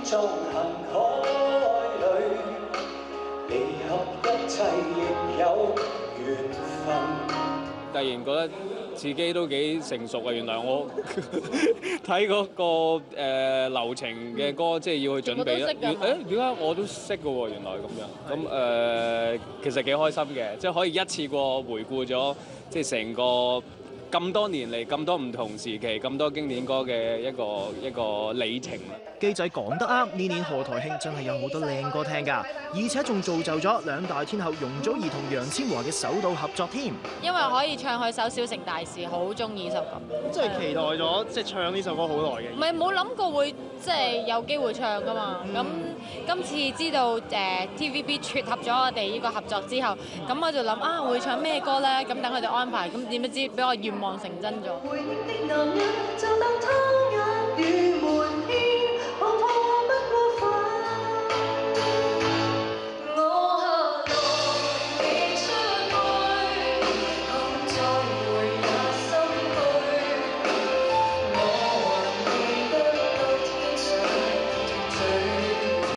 縱行海裏，離合一切亦有緣分。突然覺得自己都幾成熟啊！原來我睇嗰個流程嘅歌，即係要去準備啦。點解我都識嘅喎？原來咁樣。咁其實幾開心嘅，即係可以一次過回顧咗，即係成個咁多年嚟咁多唔同時期咁多經典歌嘅一個里程啦。機仔講得啱，呢年賀台慶真係有好多靚歌聽㗎，而且仲造就咗兩大天后容祖兒同楊千嬅嘅首度合作添。因為可以唱佢首《小城大事》，好中意呢首歌。即係期待咗，即係唱呢首歌好耐嘅。唔係冇諗過會即係有機會唱㗎嘛。咁今次知道TVB 撮合咗我哋呢個合作之後，咁我就諗啊會唱咩歌咧？咁等佢哋安排。咁點不知俾我願望成真咗。